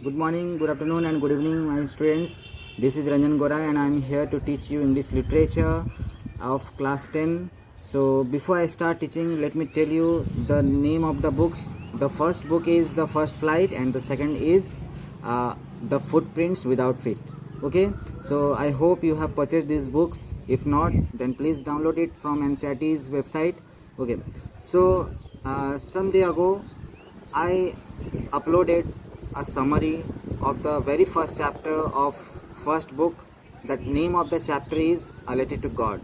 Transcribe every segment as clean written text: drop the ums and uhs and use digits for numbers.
Good morning, good afternoon, and good evening, my students. This is Ranjan Gora, and I am here to teach you English literature of class 10. So, before I start teaching, let me tell you the name of the books. The first book is The First Flight, and the second is The Footprints Without Feet. Okay, so I hope you have purchased these books. If not, then please download it from NCERT's website. Okay, so some day ago, I uploaded a summary of the very first chapter of first book. That name of the chapter is Related to God.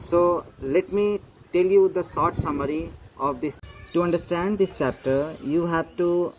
So let me tell you the short summary of this. To understand this chapter, you have to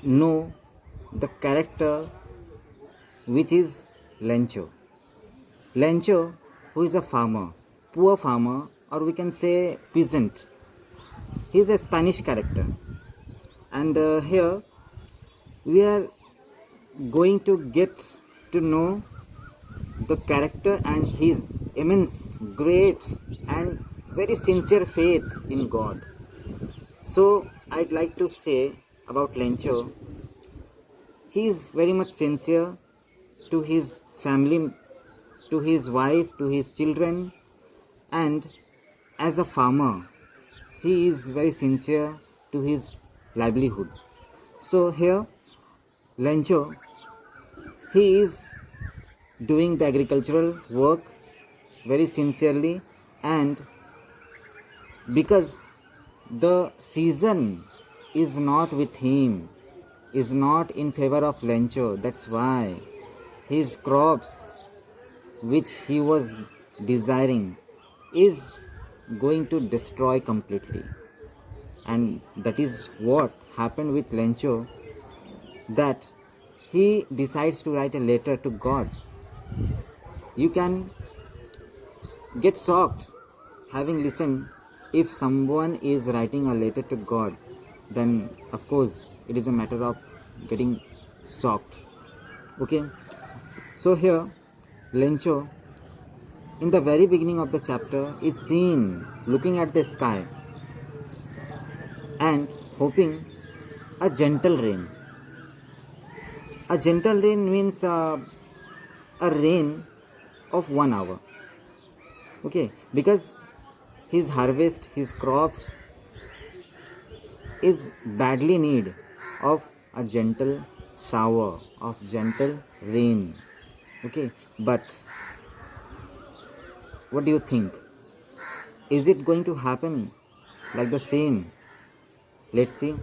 know the character, which is Lencho. Lencho, who is a farmer, poor farmer, or we can say peasant. He is a Spanish character, and here we are going to get to know the character and his immense, great, and very sincere faith in God. So, I'd like to say about Lencho, he is very much sincere to his family, to his wife, to his children, and as a farmer, he is very sincere to his livelihood. So, here, Lencho, he is doing the agricultural work very sincerely, and because the season is not with him, is not in favor of Lencho, that's why his crops which he was desiring is going to destroy completely. And that is what happened with Lencho, that he decides to write a letter to God. You can get shocked having listened. If someone is writing a letter to God, then of course it is a matter of getting shocked. Okay, so here Lencho, in the very beginning of the chapter, is seen looking at the sky and hoping a gentle rain. A gentle rain means a rain of 1 hour. Okay, because his harvest, his crops is badly need of a gentle shower, of gentle rain. Okay, but what do you think? Is it going to happen like the same? Let's see.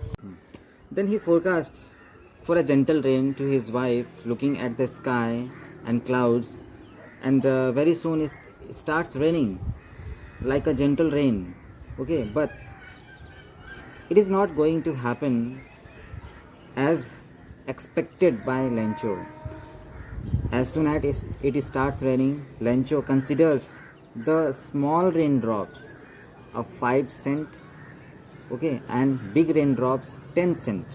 Then he forecast for a gentle rain to his wife, looking at the sky and clouds, and very soon it starts raining like a gentle rain. Okay, but it is not going to happen as expected by Lencho. As soon as it starts raining, Lencho considers the small raindrops of 5 cent, okay, and big raindrops 10 cent,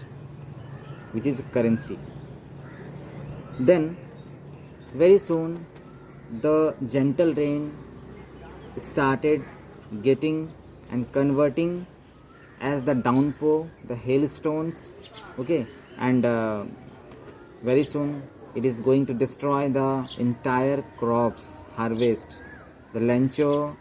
which is currency. Then very soon the gentle rain started getting and converting as the downpour, the hailstones, okay, and very soon it is going to destroy the entire crops harvest. The Lencho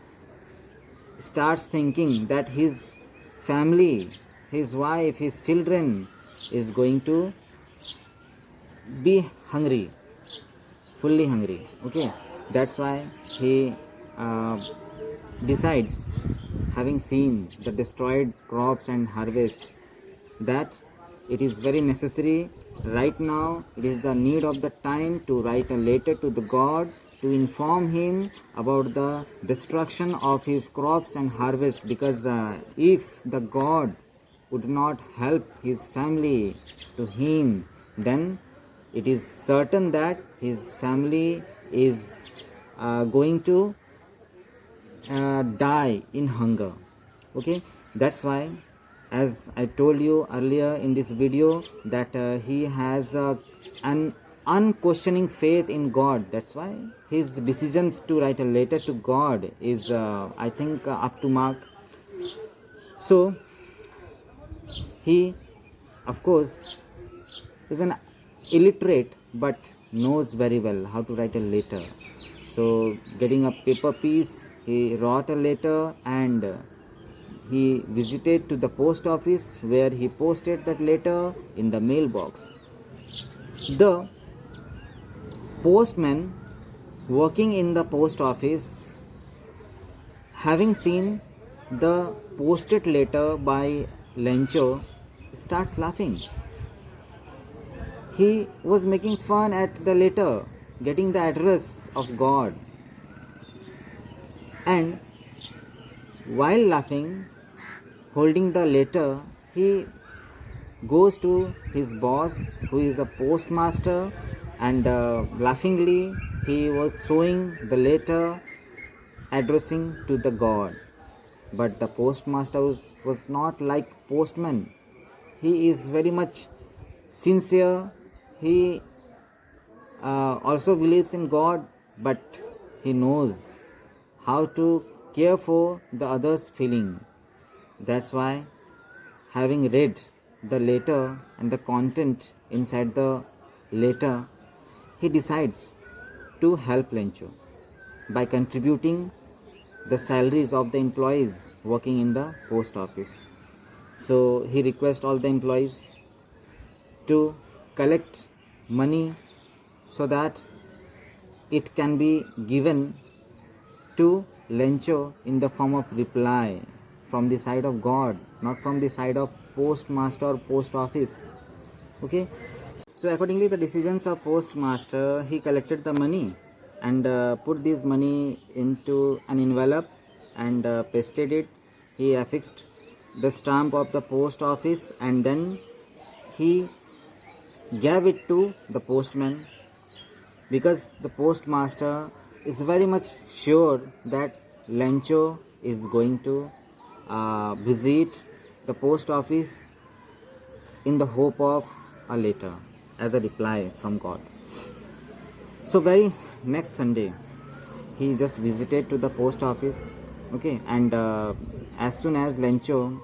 starts thinking that his family, his wife, his children is going to be hungry, fully hungry. Okay, that's why he decides, having seen the destroyed crops and harvest, that it is very necessary right now, it is the need of the time to write a letter to the God to inform him about the destruction of his crops and harvest, because if the God would not help his family to him, then it is certain that his family is going to die in hunger. Okay, that's why, as I told you earlier in this video, that he has an unquestioning faith in God. That's why his decisions to write a letter to God is I think up to mark. So he, of course, is an illiterate but knows very well how to write a letter. So getting a paper piece, he wrote a letter and he visited to the post office where he posted that letter in the mailbox. The postman working in the post office, having seen the posted letter by Lencho, starts laughing. He was making fun at the letter, getting the address of God. And while laughing, holding the letter, he goes to his boss, who is a postmaster, and laughingly he was showing the letter addressing to the God. But the postmaster was not like postman. He is very much sincere. He also believes in God, but he knows how to care for the other's feeling. That's why, having read the letter and the content inside the letter, he decides to help Lencho by contributing the salaries of the employees working in the post office. So he requests all the employees to collect money so that it can be given to Lencho in the form of reply from the side of God, not from the side of postmaster or post office. Okay, so accordingly the decisions of postmaster, he collected the money and put this money into an envelope and pasted it. He affixed the stamp of the post office and then he gave it to the postman, because the postmaster is very much sure that Lencho is going to visit the post office in the hope of a letter as a reply from God. So very next Sunday he just visited to the post office, okay, and as soon as Lencho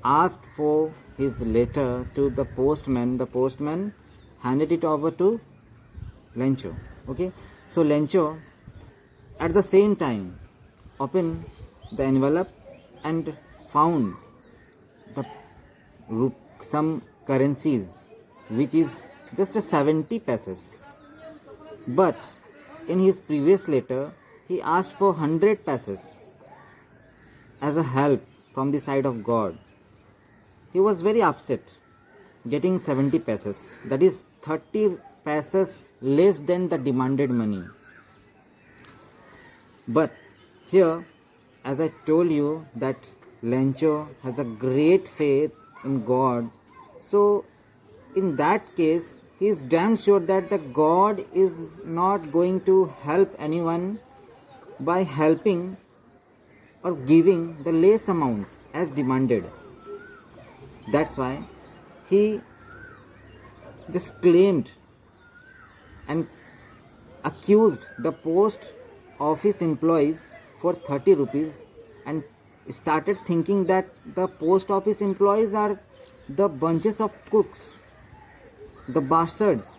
asked for his letter to the postman handed it over to Lencho. Okay, so Lencho at the same time opened the envelope and found the some currencies which is just a 70 pesos. But in his previous letter he asked for 100 pesos as a help from the side of God. He was very upset getting 70 pesos, that is 30 pesos less than the demanded money. But here, as I told you, that Lencho has a great faith in God, so in that case he is damn sure that the God is not going to help anyone by helping or giving the less amount as demanded. That's why he just claimed and accused the post office employees for 30 rupees and started thinking that the post office employees are the bunches of crooks, the bastards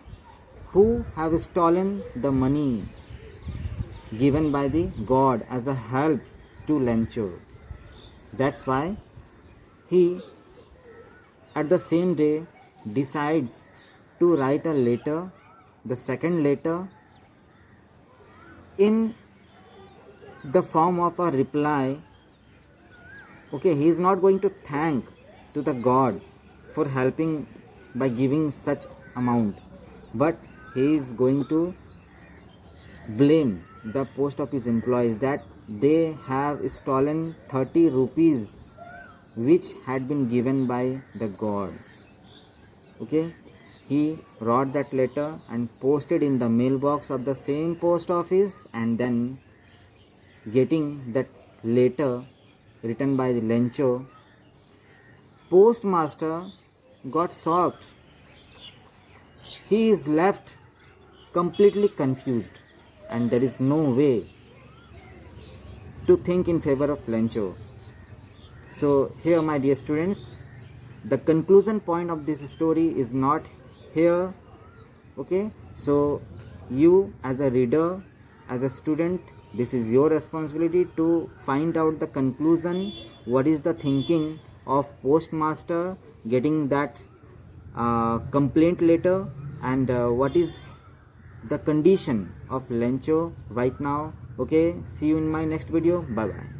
who have stolen the money given by the God as a help to Lencho. That's why he at the same day decides to write a letter, the second letter, in the form of a reply. Okay, he is not going to thank to the God for helping by giving such amount, but he is going to blame the post office employees that they have stolen 30 rupees which had been given by the God. Okay, he wrote that letter and posted in the mailbox of the same post office, and then getting that letter written by the Lencho, postmaster got shocked. He is left completely confused and there is no way to think in favor of Lencho. So here, my dear students, the conclusion point of this story is not here Okay, so you as a reader, as a student, this is your responsibility to find out the conclusion, what is the thinking of postmaster getting that complaint letter, and what is the condition of Lencho right now. Okay, see you in my next video. Bye bye.